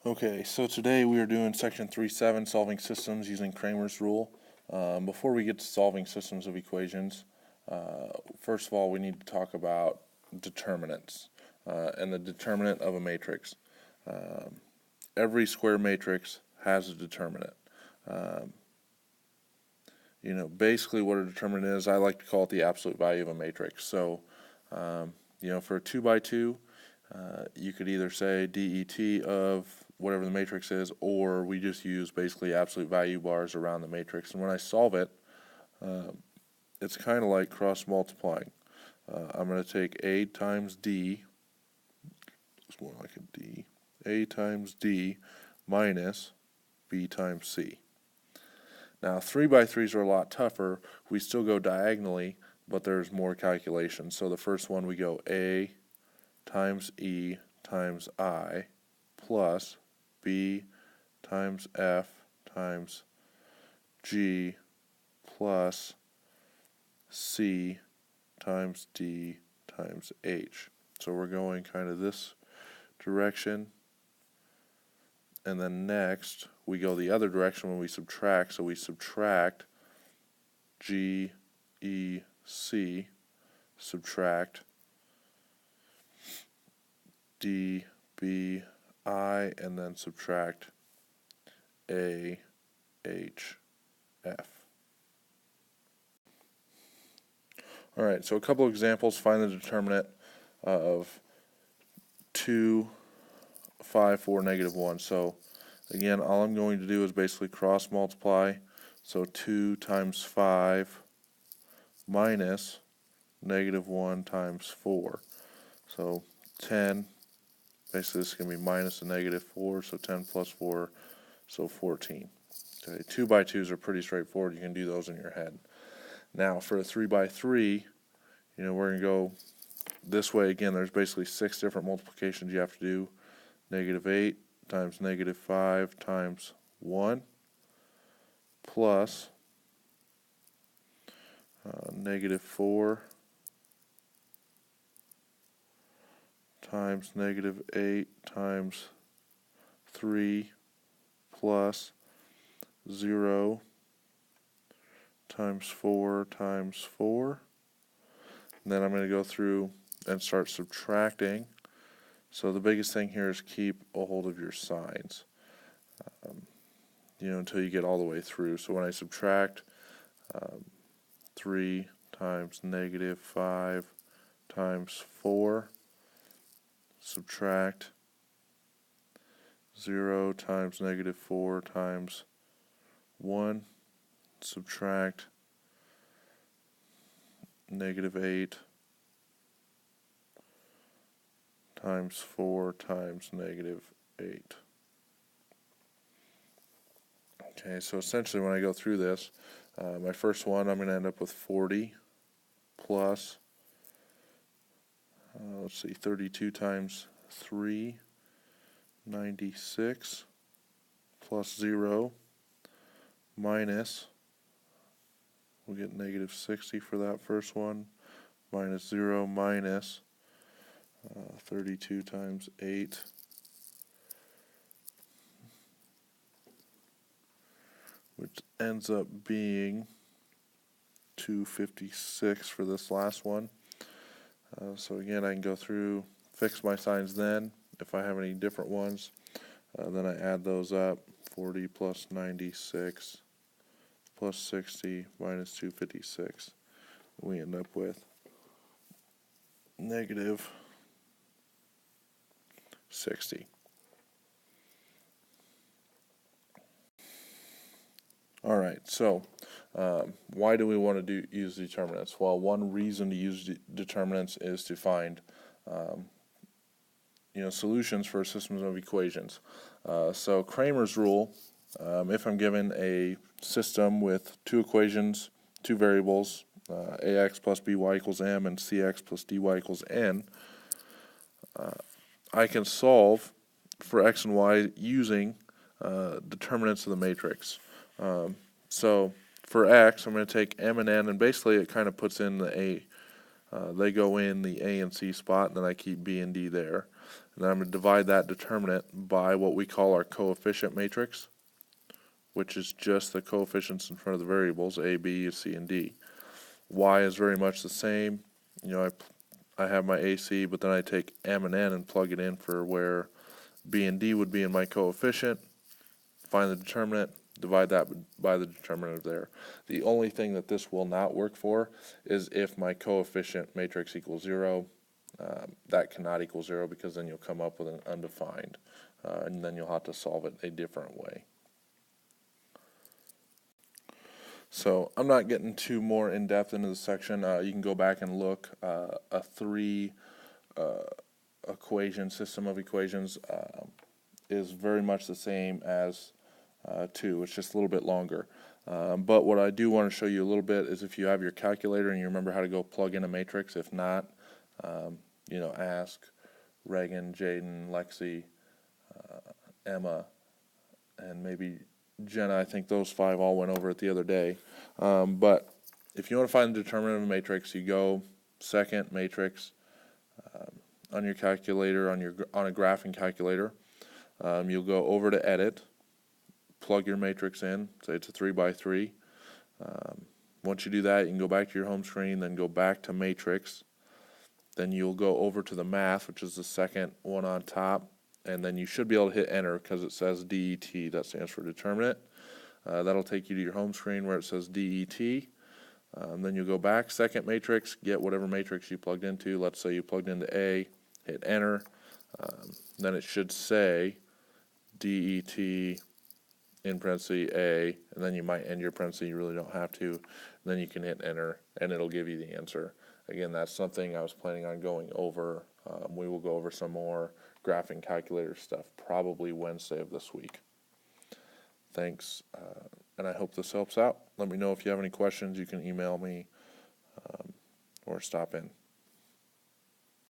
Okay, so today we are doing section 3.7, solving systems using Cramer's rule. Before we get to solving systems of equations, first of all we need to talk about determinants and the determinant of a matrix. Every square matrix has a determinant. Basically what a determinant is, I like to call it the absolute value of a matrix. So, for a 2 by 2, you could either say det of whatever the matrix is, or we just use basically absolute value bars around the matrix. And when I solve it, it's kind of like cross multiplying. I'm going to take a times d, it's more like a d, a times d minus b times c. Now 3 by 3s are a lot tougher. We still go diagonally, but there's more calculation. So the first one we go a times e times I plus b times f times g plus c times d times h. So we're going kind of this direction, and then next we go the other direction when we subtract. So we subtract g, e, c, subtract d, b, I, and then subtract a, h, f. Alright, so a couple examples. Find the determinant of 2, 5, 4, negative 1. So again, all I'm going to do is basically cross multiply. So 2 times 5 minus negative 1 times 4. So 10, basically this is going to be minus a negative 4, so 10 plus 4, so 14. Okay, 2 by 2s are pretty straightforward. You can do those in your head. Now for a 3 by 3, we're going to go this way again. There's basically 6 different multiplications you have to do. Negative 8 times negative 5 times 1 plus negative 4 times negative 8 times 3 plus 0 times 4 times 4. And then I'm going to go through and start subtracting. So the biggest thing here is keep a hold of your signs, until you get all the way through. So when I subtract 3 times negative 5 times 4, subtract 0 times negative 4 times 1, subtract negative 8 times 4 times negative 8. Okay, so essentially when I go through this, my first one I'm going to end up with 40 plus, let's see, 32 times 3, 96, plus 0, minus, we'll get negative 60 for that first one, minus 0, minus 32 times 8, which ends up being 256 for this last one. So again, I can go through, fix my signs then. If I have any different ones, then I add those up. 40 plus 96 plus 60 minus 256. We end up with negative 60. Alright, so why do we want to use determinants? Well, one reason to use determinants is to find solutions for systems of equations. So Cramer's rule, if I'm given a system with two equations, two variables, ax plus by equals m and cx plus dy equals n, I can solve for x and y using determinants of the matrix. So for x, I'm going to take m and n, and basically it kind of puts in the a. They go in the a and c spot, and then I keep b and d there. and then I'm going to divide that determinant by what we call our coefficient matrix, which is just the coefficients in front of the variables, a, b, c, and d. Y is very much the same. You know, I have my AC, but then I take m and n and plug it in for where b and d would be in my coefficient, find the determinant, divide that by the determinant there. The only thing that this will not work for is if my coefficient matrix equals 0. That cannot equal 0 because then you'll come up with an undefined, and then you'll have to solve it a different way. So I'm not getting too more in depth into this section. You can go back and look. A 3 equation system of equations is very much the same as 2. It's just a little bit longer. But what I do want to show you a little bit is if you have your calculator and you remember how to go plug in a matrix. If not, you know, ask Reagan, Jaden, Lexi, Emma, and maybe Jenna. I think those 5 all went over it the other day. But if you want to find the determinant of a matrix, you go second matrix on your calculator, on a graphing calculator. You'll go over to edit, plug your matrix in, say it's a 3 by 3. Once you do that, you can go back to your home screen, then go back to matrix. Then you'll go over to the math, which is the second one on top, and then you should be able to hit enter because it says DET, that stands for determinant. That'll take you to your home screen where it says DET. Then you'll go back, second matrix, get whatever matrix you plugged into. Let's say you plugged into A, hit enter. Then it should say DET in parentheses A, and then you might end your parentheses, you really don't have to. And then you can hit enter, and it'll give you the answer. Again, that's something I was planning on going over. We will go over some more graphing calculator stuff probably Wednesday of this week. Thanks, and I hope this helps out. Let me know if you have any questions. You can email me or stop in.